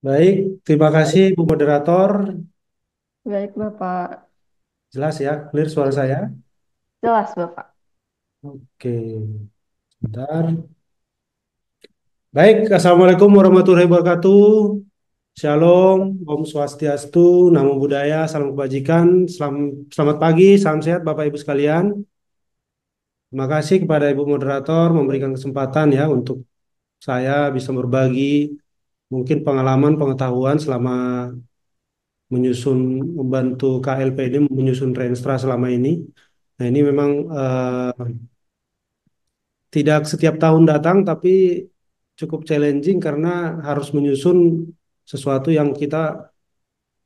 Baik, terima kasih Bu Moderator. Baik, Bapak. Jelas ya, clear suara saya. Jelas, Bapak. Oke, sebentar. Baik, Assalamualaikum warahmatullahi wabarakatuh. Shalom, Om Swastiastu, Namo Buddhaya, Salam Kebajikan. Selamat pagi, salam sehat Bapak Ibu sekalian. Terima kasih kepada Ibu Moderator memberikan kesempatan ya untuk saya bisa berbagi mungkin pengalaman, pengetahuan selama menyusun, membantu KLPD menyusun Renstra selama ini. Nah, ini memang tidak setiap tahun datang, tapi cukup challenging karena harus menyusun sesuatu yang kita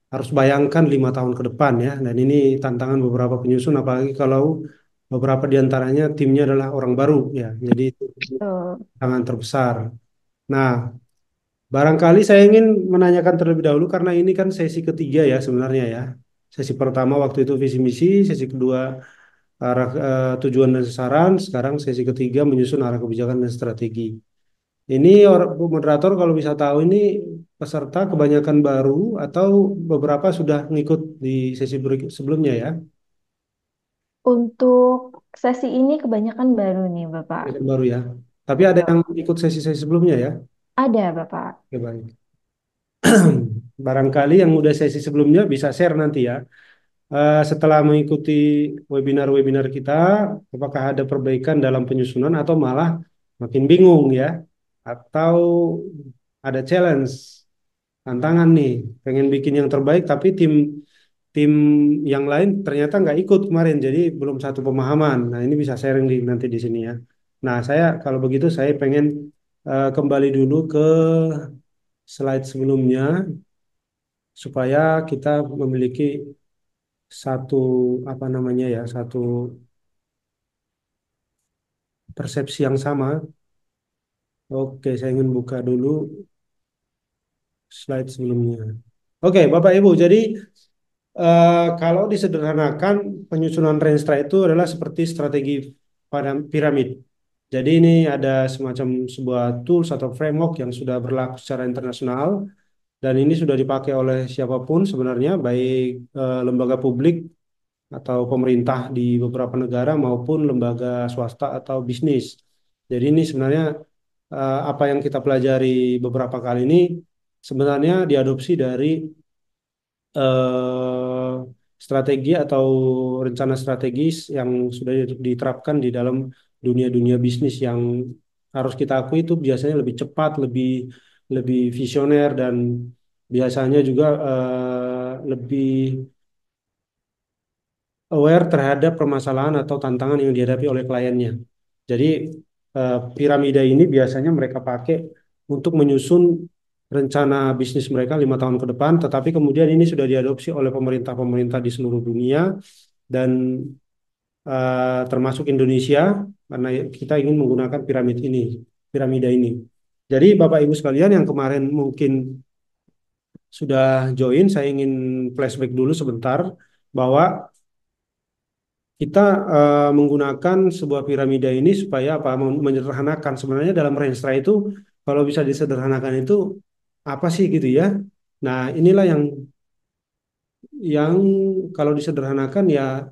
harus bayangkan 5 tahun ke depan ya. Dan ini tantangan beberapa penyusun, apalagi kalau beberapa di antaranya timnya adalah orang baru ya. Jadi itu Tuh. tantangan terbesar. Nah, barangkali saya ingin menanyakan terlebih dahulu karena ini kan sesi ketiga ya sebenarnya ya. Sesi pertama waktu itu visi misi, sesi kedua tujuan dan sasaran, sekarang sesi ketiga menyusun arah kebijakan dan strategi. Ini orang moderator kalau bisa tahu ini peserta kebanyakan baru atau beberapa sudah ngikut di sesi sebelumnya ya? Untuk sesi ini kebanyakan baru nih, Bapak. Kebanyakan baru ya. Tapi ada Betul. yang ikut sesi-sesi sebelumnya ya? Ada, Bapak. Oke, baik. Barangkali yang udah sesi sebelumnya bisa share nanti ya. Setelah mengikuti webinar-webinar kita, apakah ada perbaikan dalam penyusunan atau malah makin bingung ya? Atau ada challenge, tantangan nih, pengen bikin yang terbaik tapi tim tim yang lain ternyata nggak ikut kemarin, jadi belum satu pemahaman. Nah, ini bisa sharing nanti di sini ya. Nah, saya kalau begitu saya pengen kembali dulu ke slide sebelumnya supaya kita memiliki satu apa namanya ya, satu persepsi yang sama. Oke, saya ingin buka dulu slide sebelumnya. Oke, Bapak Ibu, jadi kalau disederhanakan, penyusunan Renstra itu adalah seperti strategi pada piramid. Jadi ini ada semacam sebuah tools atau framework yang sudah berlaku secara internasional dan ini sudah dipakai oleh siapapun sebenarnya, baik lembaga publik atau pemerintah di beberapa negara maupun lembaga swasta atau bisnis. Jadi ini sebenarnya apa yang kita pelajari beberapa kali ini sebenarnya diadopsi dari eh, strategi atau rencana strategis yang sudah diterapkan di dalam dunia-dunia bisnis yang harus kita akui itu biasanya lebih cepat, lebih lebih visioner dan biasanya juga lebih aware terhadap permasalahan atau tantangan yang dihadapi oleh kliennya. Jadi piramida ini biasanya mereka pakai untuk menyusun rencana bisnis mereka 5 tahun ke depan, tetapi kemudian ini sudah diadopsi oleh pemerintah-pemerintah di seluruh dunia dan termasuk Indonesia karena kita ingin menggunakan piramida ini. Jadi Bapak Ibu sekalian yang kemarin mungkin sudah join, saya ingin flashback dulu sebentar bahwa kita menggunakan sebuah piramida ini supaya apa? Menyederhanakan. Sebenarnya dalam Renstra itu kalau bisa disederhanakan itu apa sih gitu ya? Nah, inilah yang kalau disederhanakan ya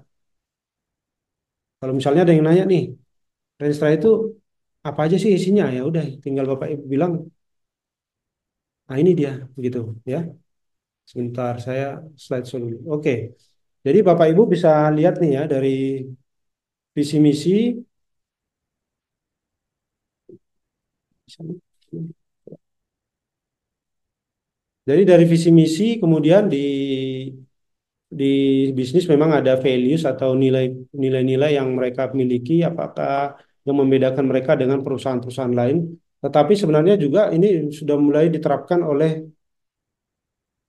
kalau misalnya ada yang nanya nih, Renstra itu apa aja sih isinya? Ya udah tinggal Bapak Ibu bilang, "Ah, ini dia." Gitu ya. Sebentar saya slide dulu. Oke. Jadi Bapak Ibu bisa lihat nih ya dari visi misi. Jadi dari visi misi kemudian di bisnis memang ada values atau nilai-nilai yang mereka miliki, apakah yang membedakan mereka dengan perusahaan-perusahaan lain. Tetapi sebenarnya juga ini sudah mulai diterapkan oleh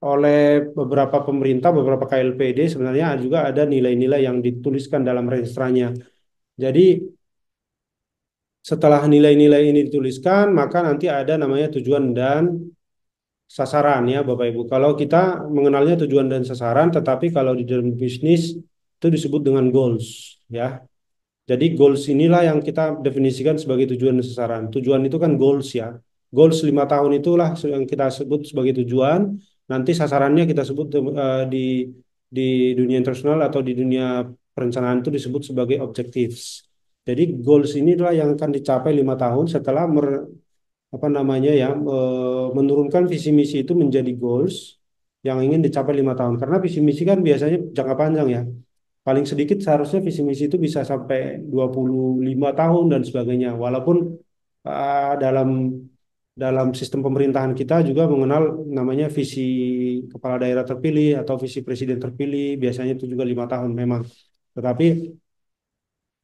oleh beberapa pemerintah, beberapa KLPD sebenarnya juga ada nilai-nilai yang dituliskan dalam registranya. Jadi setelah nilai-nilai ini dituliskan, maka nanti ada namanya tujuan dan sasaran ya Bapak Ibu. Kalau kita mengenalnya tujuan dan sasaran, tetapi kalau di dalam bisnis itu disebut dengan goals ya. Jadi goals inilah yang kita definisikan sebagai tujuan dan sasaran. Tujuan itu kan goals ya. goals 5 tahun itulah yang kita sebut sebagai tujuan. Nanti sasarannya kita sebut di dunia internasional atau di dunia perencanaan itu disebut sebagai objectives. Jadi goals ini adalah yang akan dicapai 5 tahun setelah apa namanya ya menurunkan visi misi itu menjadi goals yang ingin dicapai 5 tahun. Karena visi misi kan biasanya jangka panjang ya. Paling sedikit seharusnya visi misi itu bisa sampai 25 tahun dan sebagainya. Walaupun dalam dalam sistem pemerintahan kita juga mengenal namanya visi kepala daerah terpilih atau visi presiden terpilih, biasanya itu juga 5 tahun memang. Tetapi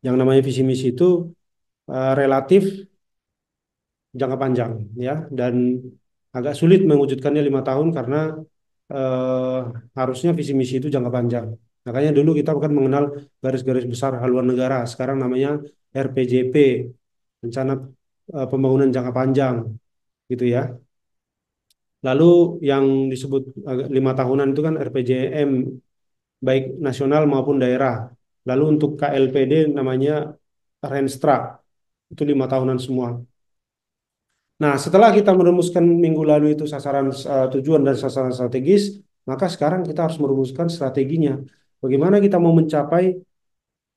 yang namanya visi misi itu relatif jangka panjang ya, dan agak sulit mewujudkannya 5 tahun karena eh, harusnya visi misi itu jangka panjang. Makanya dulu kita bukan mengenal garis-garis besar haluan negara, sekarang namanya RPJP, rencana pembangunan jangka panjang gitu ya. Lalu yang disebut 5 tahunan itu kan RPJM, baik nasional maupun daerah. Lalu untuk KLPD namanya Renstra, itu 5 tahunan semua. Nah, setelah kita merumuskan minggu lalu itu sasaran tujuan dan sasaran strategis, maka sekarang kita harus merumuskan strateginya. Bagaimana kita mau mencapai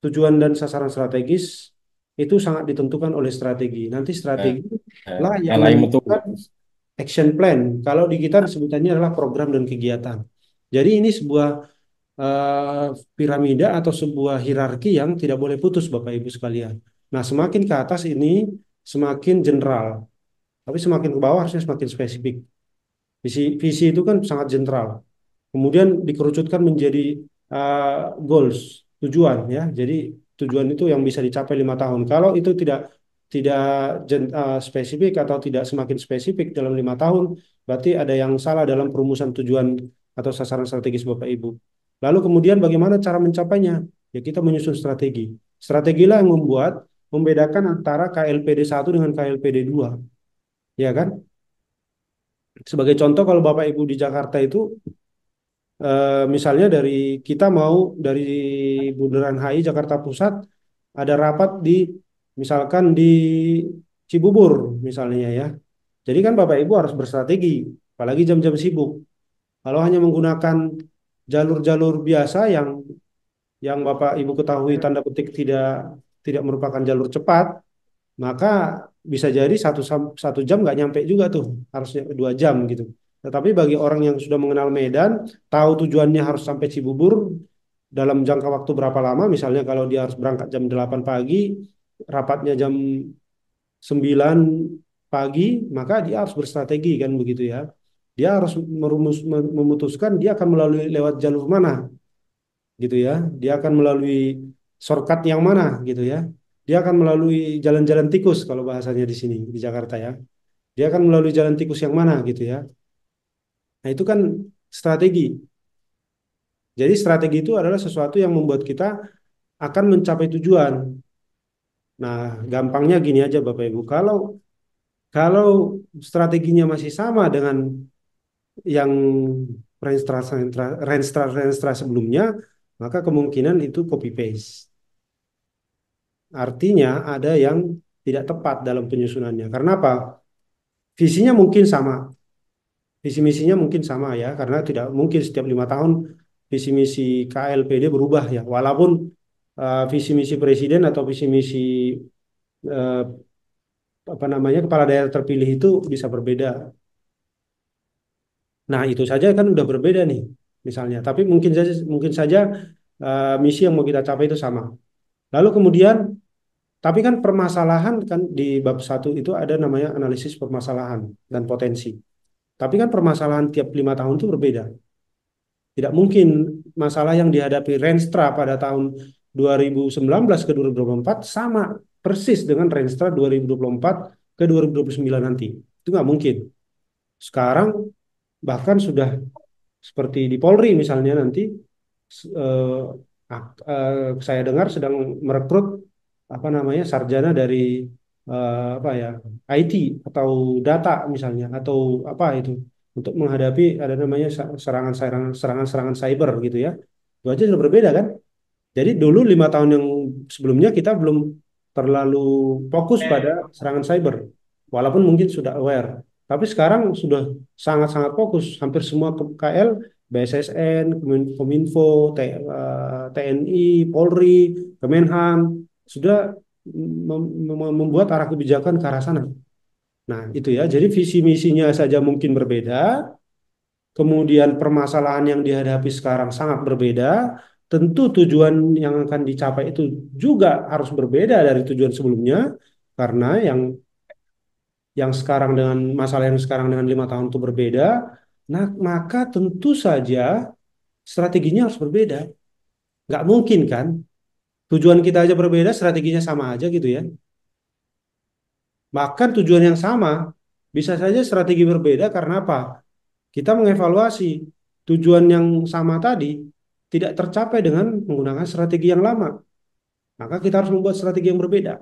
tujuan dan sasaran strategis itu sangat ditentukan oleh strategi. Nanti Eh, strategi eh, lah yang LAI Mutu. menentukan action plan. Kalau di kita sebutannya adalah program dan kegiatan. Jadi ini sebuah eh, piramida atau sebuah hierarki yang tidak boleh putus, Bapak Ibu sekalian. Nah, semakin ke atas ini semakin general, tapi semakin ke bawah harusnya semakin spesifik. Visi itu kan sangat general. Kemudian dikerucutkan menjadi goals, tujuan ya. Jadi tujuan itu yang bisa dicapai 5 tahun. Kalau itu tidak spesifik atau tidak semakin spesifik dalam 5 tahun, berarti ada yang salah dalam perumusan tujuan atau sasaran strategis Bapak Ibu. Lalu kemudian bagaimana cara mencapainya? Ya kita menyusun strategi. Strategilah yang membedakan antara KLPD 1 dengan KLPD 2, ya kan? Sebagai contoh kalau Bapak Ibu di Jakarta itu misalnya kita mau dari Bundaran HI Jakarta Pusat ada rapat misalkan di Cibubur misalnya ya. Jadi kan Bapak Ibu harus berstrategi, apalagi jam-jam sibuk. Kalau hanya menggunakan jalur-jalur biasa yang Bapak Ibu ketahui tanda petik tidak merupakan jalur cepat, maka bisa jadi 1 jam nggak nyampe juga tuh, harusnya 2 jam gitu. Tetapi bagi orang yang sudah mengenal Medan, tahu tujuannya harus sampai Cibubur dalam jangka waktu berapa lama, misalnya kalau dia harus berangkat jam 8 pagi, rapatnya jam 9 pagi, maka dia harus berstrategi kan begitu ya. Dia harus memutuskan dia akan melalui lewat jalur mana gitu ya. Dia akan melalui shortcut yang mana gitu ya. Dia akan melalui jalan-jalan tikus kalau bahasanya di sini di Jakarta ya. Dia akan melalui jalan tikus yang mana gitu ya. Nah, itu kan strategi. Jadi strategi itu adalah sesuatu yang membuat kita akan mencapai tujuan. Nah, gampangnya gini aja Bapak Ibu. Kalau kalau strateginya masih sama dengan yang Renstra sebelumnya, maka kemungkinan itu copy paste. Artinya ada yang tidak tepat dalam penyusunannya. Karena apa? Visinya mungkin sama, visi misinya mungkin sama ya, karena tidak mungkin setiap 5 tahun visi misi KLPD berubah ya. Walaupun visi misi presiden atau visi misi eh, apa namanya kepala daerah terpilih itu bisa berbeda. Nah itu saja kan udah berbeda nih, misalnya. Tapi mungkin saja misi yang mau kita capai itu sama. Lalu kemudian, tapi kan permasalahan kan di bab 1 itu ada namanya analisis permasalahan dan potensi. Tapi kan permasalahan tiap 5 tahun itu berbeda. Tidak mungkin masalah yang dihadapi Renstra pada tahun 2019 ke 2024 sama persis dengan Renstra 2024 ke 2029 nanti. Itu nggak mungkin. Sekarang bahkan sudah seperti di Polri misalnya nanti eh, saya dengar sedang merekrut apa namanya sarjana dari apa ya IT atau data misalnya atau apa itu untuk menghadapi ada namanya serangan-serangan cyber gitu ya. Itu aja sudah berbeda kan. Jadi dulu 5 tahun yang sebelumnya kita belum terlalu fokus pada serangan cyber, walaupun mungkin sudah aware. Tapi sekarang sudah sangat-sangat fokus. Hampir semua KL, BSSN, Kominfo, TNI, Polri, Kemenhan sudah membuat arah kebijakan ke arah sana. Nah, itu ya. Jadi visi misinya saja mungkin berbeda, kemudian permasalahan yang dihadapi sekarang sangat berbeda. Tentu tujuan yang akan dicapai itu juga harus berbeda dari tujuan sebelumnya, karena yang sekarang dengan masalah yang sekarang dengan 5 tahun itu berbeda. Nah, maka tentu saja strateginya harus berbeda. Nggak mungkin kan? Tujuan kita aja berbeda, strateginya sama aja gitu ya. Bahkan tujuan yang sama, bisa saja strategi berbeda karena apa? Kita mengevaluasi tujuan yang sama tadi tidak tercapai dengan menggunakan strategi yang lama. Maka kita harus membuat strategi yang berbeda.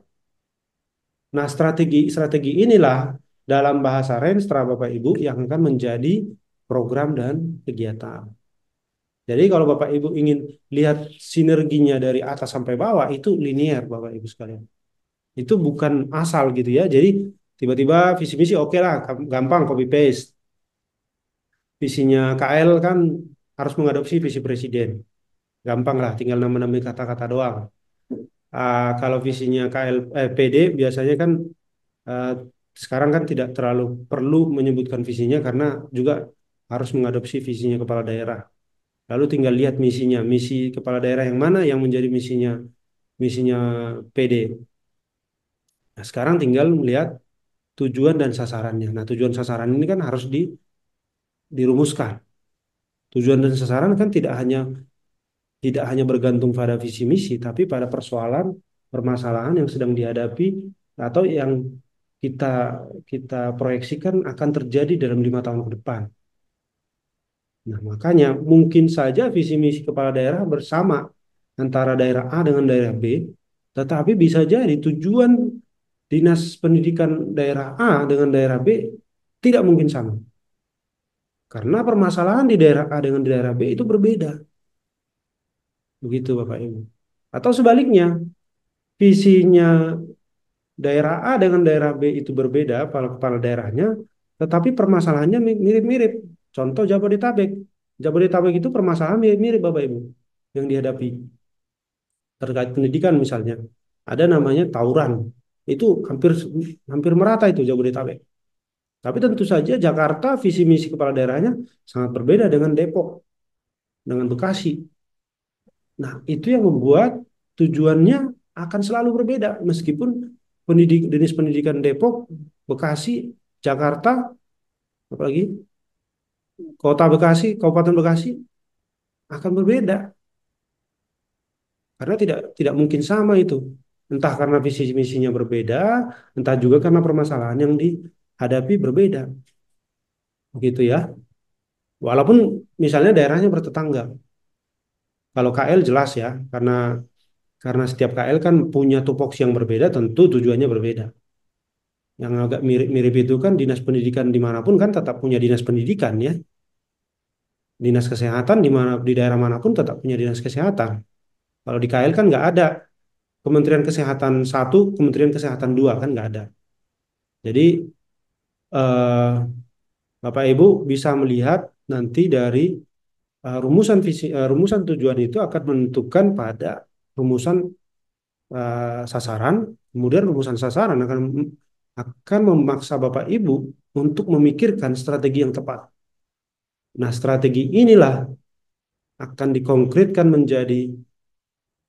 Nah, strategi inilah dalam bahasa Renstra Bapak Ibu yang akan menjadi program dan kegiatan. Jadi kalau Bapak Ibu ingin lihat sinerginya dari atas sampai bawah itu linear Bapak Ibu sekalian. Itu bukan asal gitu ya. Jadi tiba-tiba visi misi oke lah, gampang copy paste. Visinya KL kan harus mengadopsi visi presiden. Gampang lah, tinggal nama-nama kata-kata doang. Kalau visinya PD biasanya kan ah, sekarang kan tidak terlalu perlu menyebutkan visinya karena juga harus mengadopsi visinya kepala daerah. Lalu tinggal lihat misinya, misi kepala daerah yang mana yang menjadi misinya PD. Nah, sekarang tinggal melihat tujuan dan sasarannya. Nah, tujuan sasaran ini kan harus dirumuskan. Tujuan dan sasaran kan tidak hanya bergantung pada visi misi, tapi pada persoalan permasalahan yang sedang dihadapi atau yang kita kita proyeksikan akan terjadi dalam 5 tahun ke depan. Nah, makanya mungkin saja visi misi kepala daerah bersama antara daerah A dengan daerah B, tetapi bisa jadi tujuan dinas pendidikan daerah A dengan daerah B tidak mungkin sama. Karena permasalahan di daerah A dengan di daerah B itu berbeda. Begitu Bapak Ibu. Atau sebaliknya, visinya daerah A dengan daerah B itu berbeda kepala kepala daerahnya, tetapi permasalahannya mirip-mirip. Contoh Jabodetabek. Jabodetabek itu permasalahan mirip-mirip Bapak Ibu yang dihadapi terkait pendidikan misalnya. Ada namanya tawuran. Itu hampir hampir merata itu Jabodetabek. Tapi tentu saja Jakarta visi misi kepala daerahnya sangat berbeda dengan Depok, dengan Bekasi. Nah, itu yang membuat tujuannya akan selalu berbeda meskipun dinas pendidikan Depok, Bekasi, Jakarta, apalagi Kota Bekasi, Kabupaten Bekasi akan berbeda karena tidak tidak mungkin sama itu. Entah karena visi misinya berbeda, entah juga karena permasalahan yang dihadapi berbeda. Begitu ya. Walaupun misalnya daerahnya bertetangga. Kalau KL jelas ya, karena setiap KL kan punya tupoksi yang berbeda, tentu tujuannya berbeda. Yang agak mirip-mirip itu kan dinas pendidikan dimanapun kan tetap punya dinas pendidikan ya. Dinas kesehatan di daerah manapun tetap punya dinas kesehatan. Kalau di KL kan nggak ada Kementerian Kesehatan satu, Kementerian Kesehatan dua kan nggak ada. Jadi eh, Bapak Ibu bisa melihat nanti dari rumusan tujuan itu akan menentukan pada rumusan sasaran, kemudian rumusan sasaran akan memaksa Bapak Ibu untuk memikirkan strategi yang tepat. Nah, strategi inilah akan dikonkretkan menjadi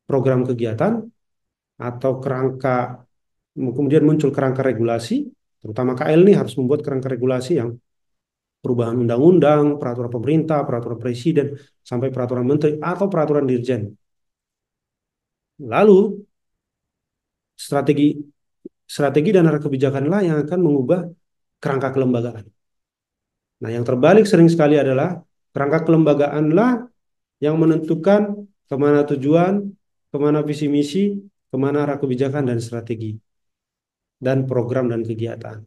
program kegiatan atau kerangka, kemudian muncul kerangka regulasi, terutama KL ini harus membuat kerangka regulasi yang perubahan undang-undang, peraturan pemerintah, peraturan presiden, sampai peraturan menteri atau peraturan dirjen. Lalu strategi strategi dan arah kebijakanlah yang akan mengubah kerangka kelembagaan. Nah, yang terbalik sering sekali adalah kerangka kelembagaanlah yang menentukan kemana tujuan, kemana visi misi, kemana arah kebijakan dan strategi, dan program dan kegiatan.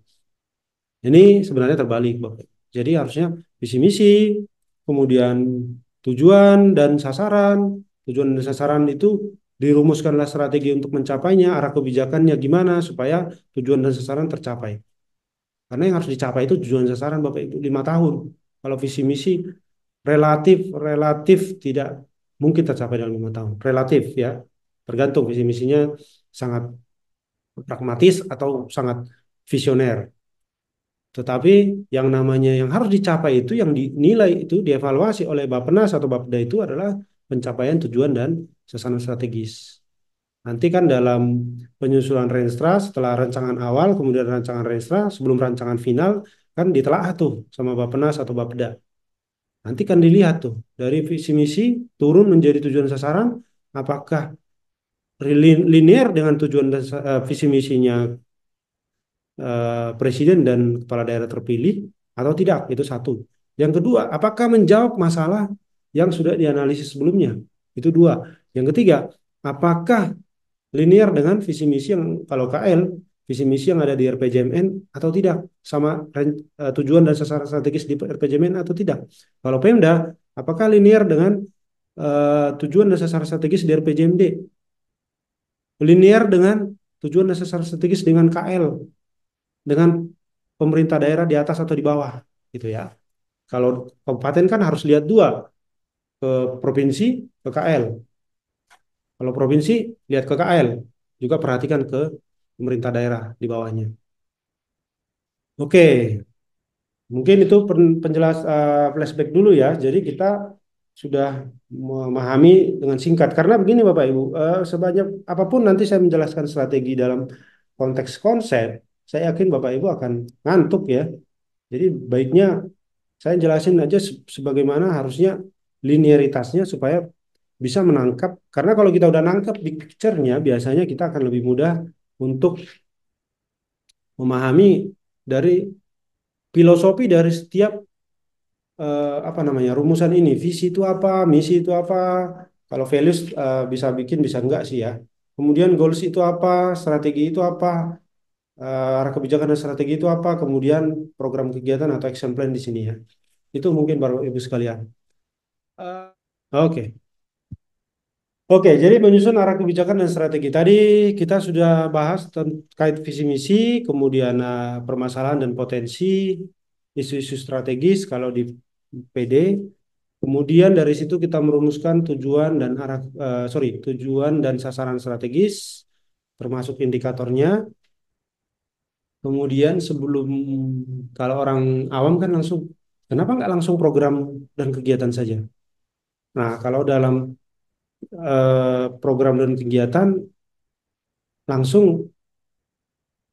Ini sebenarnya terbalik, Bapak. Jadi harusnya visi misi, kemudian tujuan dan sasaran. Tujuan dan sasaran itu dirumuskanlah strategi untuk mencapainya, arah kebijakannya gimana supaya tujuan dan sasaran tercapai. Karena yang harus dicapai itu tujuan sasaran Bapak Ibu 5 tahun. Kalau visi misi relatif relatif tidak mungkin tercapai dalam 5 tahun. Relatif ya, tergantung visi misinya sangat pragmatis atau sangat visioner. Tetapi yang namanya yang harus dicapai itu yang dinilai itu dievaluasi oleh Bappenas atau Bapeda itu adalah pencapaian tujuan dan sasaran strategis. Nanti kan dalam penyusunan Renstra setelah rancangan awal kemudian rancangan Renstra sebelum rancangan final kan ditelaah tuh sama Bappenas atau Bapeda. Nanti kan dilihat tuh dari visi misi turun menjadi tujuan sasaran apakah linear dengan tujuan dan visi misinya presiden dan kepala daerah terpilih atau tidak, itu satu. Yang kedua, apakah menjawab masalah yang sudah dianalisis sebelumnya? Itu dua. Yang ketiga, apakah linear dengan visi misi yang kalau KL, visi misi yang ada di RPJMN atau tidak, sama tujuan dan sasaran strategis di RPJMN atau tidak? Kalau Pemda, apakah linear dengan tujuan dan sasaran strategis di RPJMD? Linear dengan tujuan dan sasaran strategis dengan KL, dengan pemerintah daerah di atas atau di bawah gitu ya. Kalau kabupaten kan harus lihat dua, ke provinsi, ke KL. Kalau provinsi lihat ke KL, juga perhatikan ke pemerintah daerah di bawahnya. Oke, mungkin itu penjelas flashback dulu ya. Jadi kita sudah memahami dengan singkat. Karena begini Bapak Ibu, sebanyak apapun nanti saya menjelaskan strategi dalam konteks konsep, saya yakin Bapak Ibu akan ngantuk ya. Jadi baiknya saya jelasin aja sebagaimana harusnya linearitasnya supaya bisa menangkap. Karena kalau kita udah nangkap big picture-nya, biasanya kita akan lebih mudah untuk memahami dari filosofi dari setiap apa namanya rumusan ini. Visi itu apa, misi itu apa. Kalau values bisa bikin bisa enggak sih ya. Kemudian goals itu apa, strategi itu apa, arah kebijakan dan strategi itu apa, kemudian program kegiatan atau action plan di sini ya. Itu mungkin Bapak Ibu sekalian. Oke. Oke, jadi menyusun arah kebijakan dan strategi. Tadi kita sudah bahas terkait visi misi, kemudian permasalahan dan potensi, isu-isu strategis kalau di PD. Kemudian dari situ kita merumuskan tujuan dan tujuan dan sasaran strategis, termasuk indikatornya. Kemudian kalau orang awam kan langsung, kenapa nggak langsung program dan kegiatan saja? Nah, kalau dalam program dan kegiatan langsung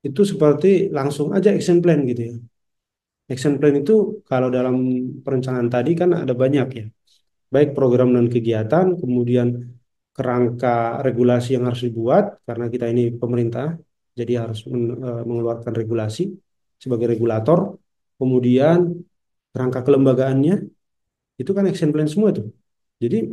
itu seperti langsung aja action plan gitu ya. Action plan itu kalau dalam perencanaan tadi kan ada banyak ya. Baik program dan kegiatan, kemudian kerangka regulasi yang harus dibuat karena kita ini pemerintah, jadi harus mengeluarkan regulasi sebagai regulator. Kemudian kerangka kelembagaannya itu kan action plan semua tuh. Jadi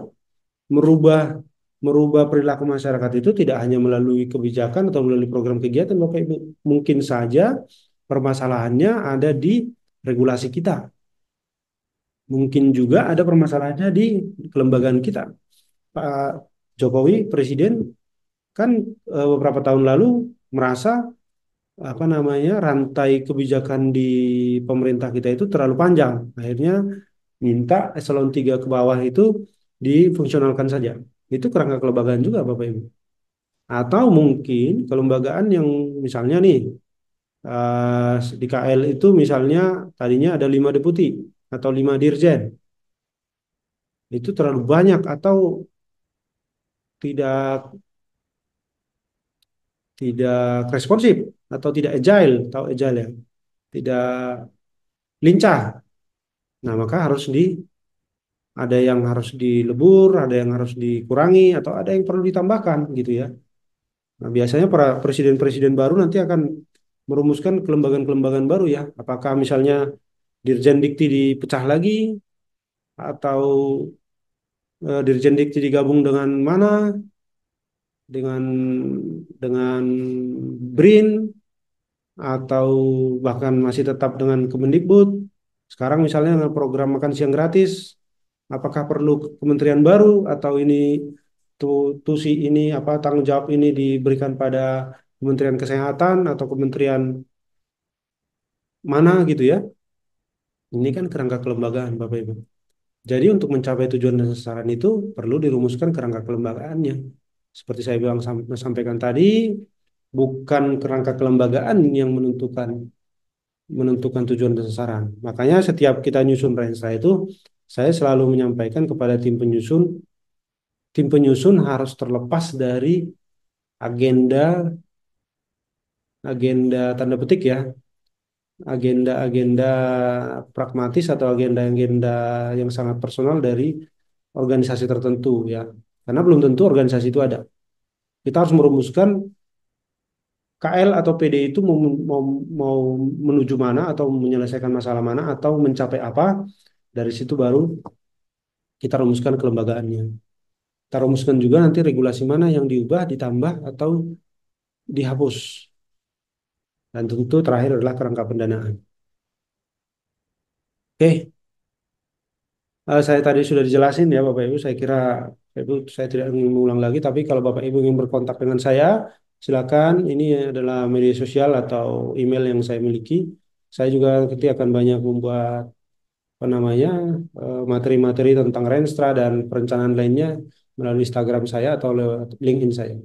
merubah merubah perilaku masyarakat itu tidak hanya melalui kebijakan atau melalui program kegiatan Bapak Ibu. Mungkin saja permasalahannya ada di regulasi kita. Mungkin juga ada permasalahannya di kelembagaan kita. Pak Jokowi Presiden kan beberapa tahun lalu merasa apa namanya rantai kebijakan di pemerintah kita itu terlalu panjang. Akhirnya minta eselon 3 ke bawah itu difungsionalkan saja. Itu kerangka kelembagaan juga Bapak Ibu. Atau mungkin kelembagaan yang misalnya nih di KL itu misalnya tadinya ada 5 deputi atau 5 dirjen. Itu terlalu banyak atau tidak tidak responsif atau tidak agile, tahu agile ya, tidak lincah. Nah, maka ada yang harus dilebur, ada yang harus dikurangi, atau ada yang perlu ditambahkan gitu ya. Nah, biasanya para presiden-presiden baru nanti akan merumuskan kelembagaan-kelembagaan baru ya. Apakah misalnya Dirjen Dikti dipecah lagi, atau Dirjen Dikti digabung dengan mana, dengan BRIN, atau bahkan masih tetap dengan Kemendikbud. Sekarang misalnya dengan program makan siang gratis, apakah perlu kementerian baru atau ini tusi ini apa tanggung jawab ini diberikan pada Kementerian Kesehatan atau Kementerian mana gitu ya. Ini kan kerangka kelembagaan, Bapak Ibu. Jadi untuk mencapai tujuan dan sasaran itu perlu dirumuskan kerangka kelembagaannya. Seperti saya bilang sampaikan tadi, bukan kerangka kelembagaan yang menentukan tujuan dan sasaran. Makanya setiap kita nyusun Renstra itu, saya selalu menyampaikan kepada tim penyusun harus terlepas dari agenda agenda tanda petik ya, agenda-agenda pragmatis atau agenda-agenda yang sangat personal dari organisasi tertentu ya. Karena belum tentu organisasi itu ada. Kita harus merumuskan KL atau PD itu mau, mau menuju mana atau menyelesaikan masalah mana atau mencapai apa. Dari situ baru kita rumuskan kelembagaannya. Kita rumuskan juga nanti regulasi mana yang diubah, ditambah atau dihapus. Dan tentu terakhir adalah kerangka pendanaan. Oke, saya tadi sudah dijelasin ya Bapak Ibu. Saya kira Bapak Ibu saya tidak ingin mengulang lagi. Tapi kalau Bapak Ibu ingin berkontak dengan saya, silakan. Ini adalah media sosial atau email yang saya miliki. Saya juga nanti akan banyak membuat apa namanya materi-materi tentang Renstra dan perencanaan lainnya melalui Instagram saya atau lewat LinkedIn saya.